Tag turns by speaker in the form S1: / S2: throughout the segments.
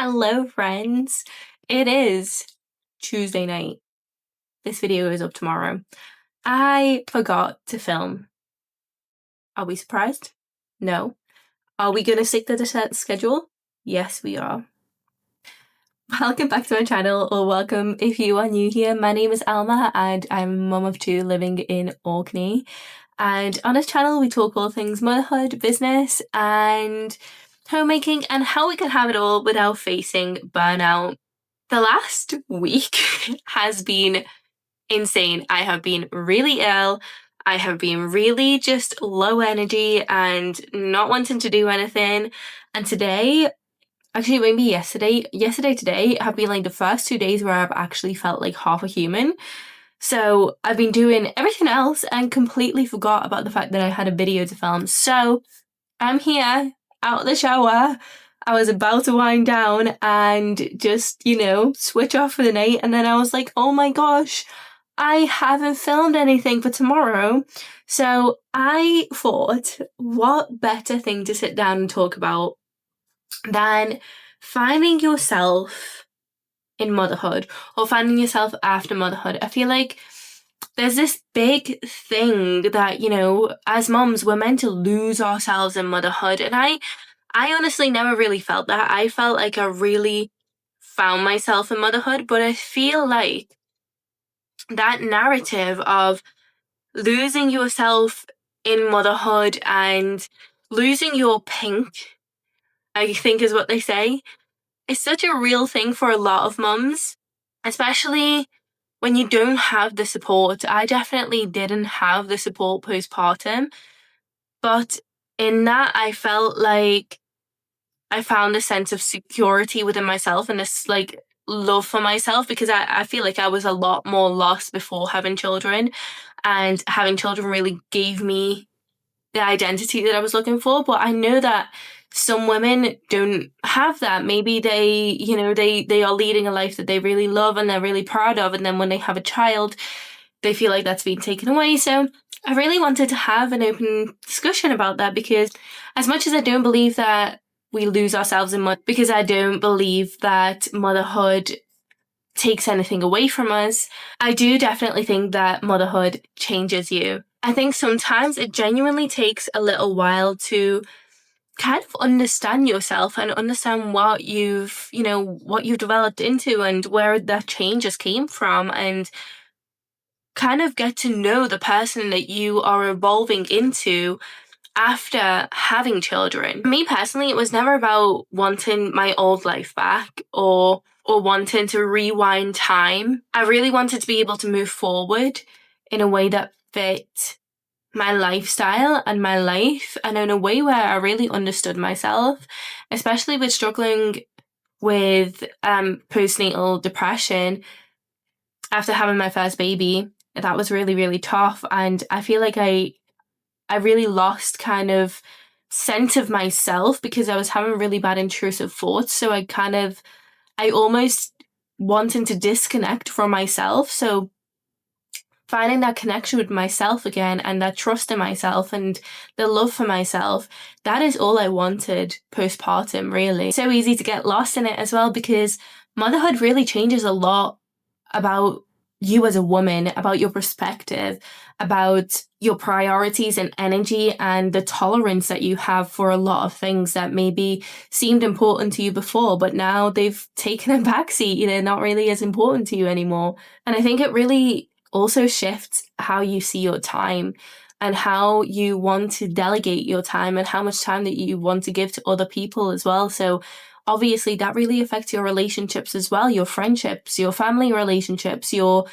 S1: Hello, friends. It is Tuesday night. This video is up tomorrow. I forgot to film. Are we surprised? No. Are we going to stick to the set schedule? Yes, we are. Welcome back to my channel, or welcome if you are new here. My name is Alma and I'm a mum of two living in Orkney. And on this channel, we talk all things motherhood, business, and homemaking, and how we can have it all without facing burnout. The last week has been insane. I have been really ill. I have been really just low energy and not wanting to do anything. And today, actually maybe today have been like the first 2 days where I've actually felt like half a human. So I've been doing everything else and completely forgot about the fact that I had a video to film. So I'm here out of the shower. I was about to wind down and just, switch off for the night. And then I was like, oh my gosh, I haven't filmed anything for tomorrow. So I thought, what better thing to sit down and talk about than finding yourself in motherhood or finding yourself after motherhood. I feel like there's this big thing that, as moms, we're meant to lose ourselves in motherhood. And I honestly never really felt that. I felt like I really found myself in motherhood, but I feel like that narrative of losing yourself in motherhood and losing your pink, I think is what they say, is such a real thing for a lot of mums, especially when you don't have the support. I definitely didn't have the support postpartum, but in that I felt like I found a sense of security within myself and this love for myself, because I feel like I was a lot more lost before having children, and having children really gave me the identity that I was looking for. But I know that some women don't have that. Maybe they are leading a life that they really love and they're really proud of, and then when they have a child, they feel like that's been taken away. So I really wanted to have an open discussion about that, because as much as I don't believe that we lose ourselves in motherhood, because I don't believe that motherhood takes anything away from us, I do definitely think that motherhood changes you. I think sometimes it genuinely takes a little while to kind of understand yourself and understand what you've developed into and where that changes came from, and kind of get to know the person that you are evolving into after having children. For me personally, it was never about wanting my old life back or wanting to rewind time. I really wanted to be able to move forward in a way that fit my lifestyle and my life, and in a way where I really understood myself, especially with struggling with postnatal depression after having my first baby. That was really, really tough, and I feel like I really lost kind of sense of myself because I was having really bad intrusive thoughts. So I almost wanted to disconnect from myself. So finding that connection with myself again, and that trust in myself and the love for myself, that is all I wanted postpartum, really. So easy to get lost in it as well, because motherhood really changes a lot about you as a woman, about your perspective, about your priorities and energy, and the tolerance that you have for a lot of things that maybe seemed important to you before, but now they've taken a backseat. They're not really as important to you anymore. And I think it really also shifts how you see your time and how you want to delegate your time and how much time that you want to give to other people as well. So obviously that really affects your relationships as well, your friendships, your family relationships, your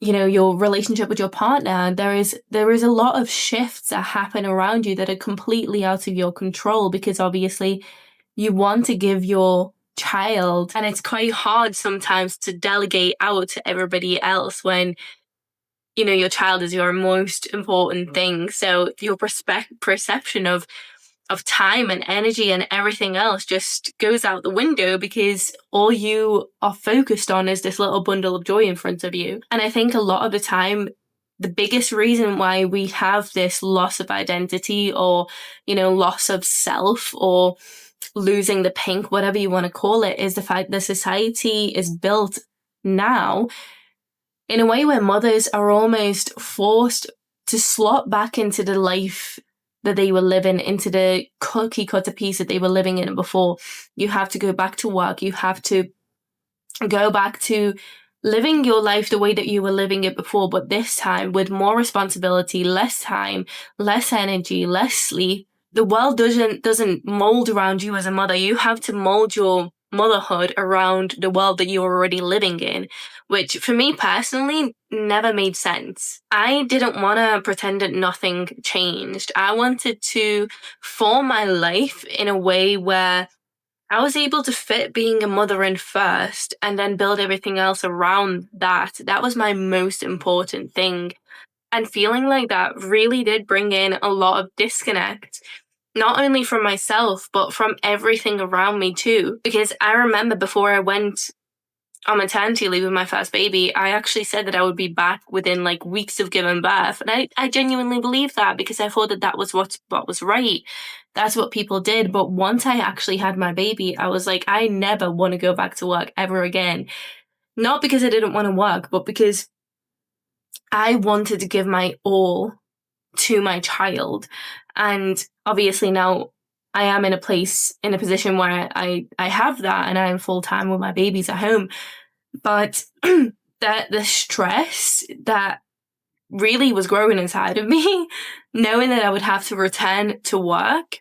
S1: relationship with your partner. There is a lot of shifts that happen around you that are completely out of your control, because obviously you want to give your child, and it's quite hard sometimes to delegate out to everybody else when your child is your most important thing. So your perception of time and energy and everything else just goes out the window, because all you are focused on is this little bundle of joy in front of you. And I think a lot of the time, the biggest reason why we have this loss of identity or, loss of self, or losing the pink, whatever you want to call it, is the fact that society is built now in a way where mothers are almost forced to slot back into the life that they were living, into the cookie cutter piece that they were living in before. You have to go back to work. You have to go back to living your life the way that you were living it before, but this time with more responsibility, less time, less energy, less sleep. The world doesn't mold around you as a mother. You have to mold your motherhood around the world that you're already living in, which for me personally never made sense. I didn't want to pretend that nothing changed. I wanted to form my life in a way where I was able to fit being a mother in first and then build everything else around that. That was my most important thing. And feeling like that really did bring in a lot of disconnect, not only from myself, but from everything around me too. Because I remember before I went on maternity leave with my first baby, I actually said that I would be back within like weeks of giving birth. And I genuinely believed that because I thought that that was what was right. That's what people did. But once I actually had my baby, I was like, I never want to go back to work ever again. Not because I didn't want to work, but because I wanted to give my all to my child. And obviously now I am in a position where I have that and I'm full time with my babies at home. But that the stress that really was growing inside of me, knowing that I would have to return to work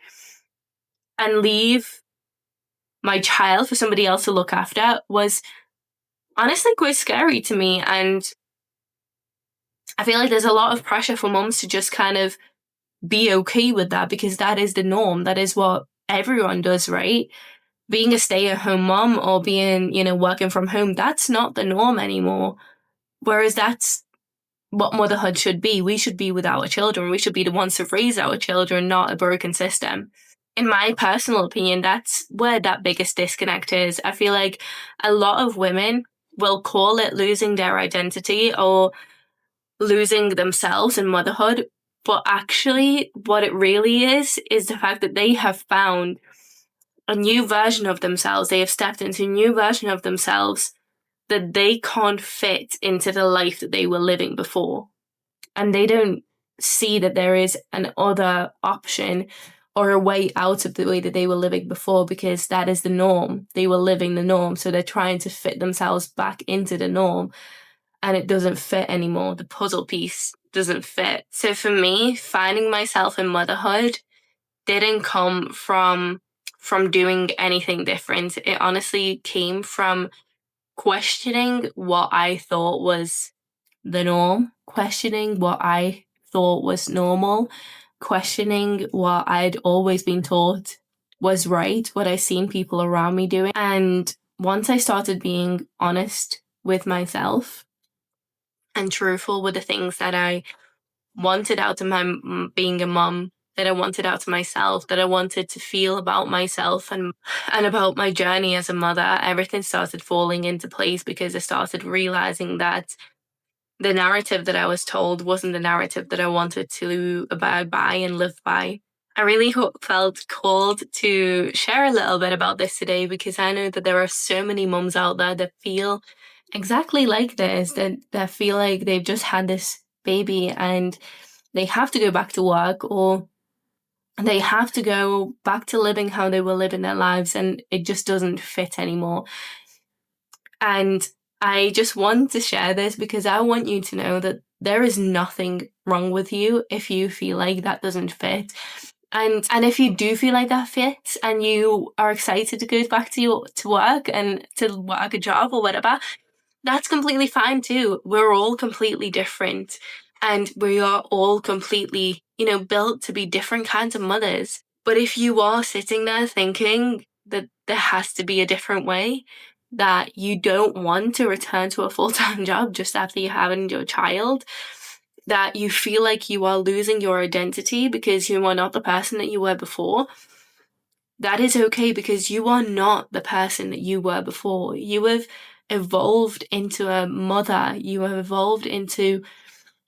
S1: and leave my child for somebody else to look after, was honestly quite scary to me. And I feel like there's a lot of pressure for moms to just kind of be okay with that, because that is the norm. That is what everyone does, right? Being a stay-at-home mom or being, working from home, that's not the norm anymore. Whereas that's what motherhood should be. We should be with our children. We should be the ones to raise our children, not a broken system. In my personal opinion, that's where that biggest disconnect is. I feel like a lot of women will call it losing their identity or losing themselves in motherhood. But actually, what it really is the fact that they have found a new version of themselves. They have stepped into a new version of themselves that they can't fit into the life that they were living before. And they don't see that there is an other option or a way out of the way that they were living before, because that is the norm. They were living the norm. So they're trying to fit themselves back into the norm, and it doesn't fit anymore. The puzzle piece doesn't fit. So for me, finding myself in motherhood didn't come from doing anything different. It honestly came from questioning what I thought was the norm, questioning what I thought was normal, questioning what I'd always been taught was right, what I seen people around me doing. And once I started being honest with myself and truthful with the things that I wanted out of my being a mom, that I wanted out of myself, that I wanted to feel about myself and about my journey as a mother, everything started falling into place, because I started realizing that the narrative that I was told wasn't the narrative that I wanted to abide by and live by. I really felt called to share a little bit about this today, because I know that there are so many mums out there that feel exactly like this, that feel like they've just had this baby and they have to go back to work, or they have to go back to living how they were living their lives, and it just doesn't fit anymore. And I just want to share this because I want you to know that there is nothing wrong with you if you feel like that doesn't fit. And if you do feel like that fits and you are excited to go back to work and to work a job or whatever, that's completely fine too. We're all completely different, and we are all completely, built to be different kinds of mothers. But if you are sitting there thinking that there has to be a different way, that you don't want to return to a full-time job just after you having your child, that you feel like you are losing your identity because you are not the person that you were before, that is okay, because you are not the person that you were before. You have evolved into a mother. You have evolved into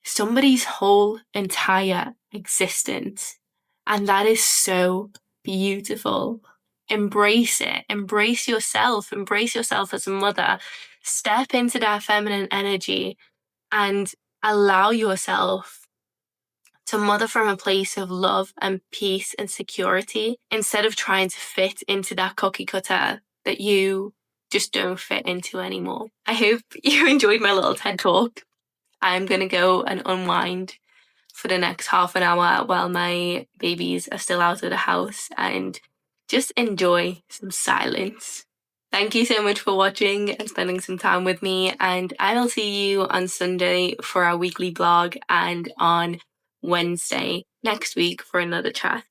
S1: somebody's whole entire existence. And that is so beautiful. embrace it. Embrace yourself as a mother. Step into that feminine energy and allow yourself to mother from a place of love and peace and security instead of trying to fit into that cookie cutter that you just don't fit into anymore. I hope you enjoyed my little TED talk. I'm going to go and unwind for the next half an hour while my babies are still out of the house and just enjoy some silence. Thank you so much for watching and spending some time with me, and I will see you on Sunday for our weekly vlog and on Wednesday next week for another chat.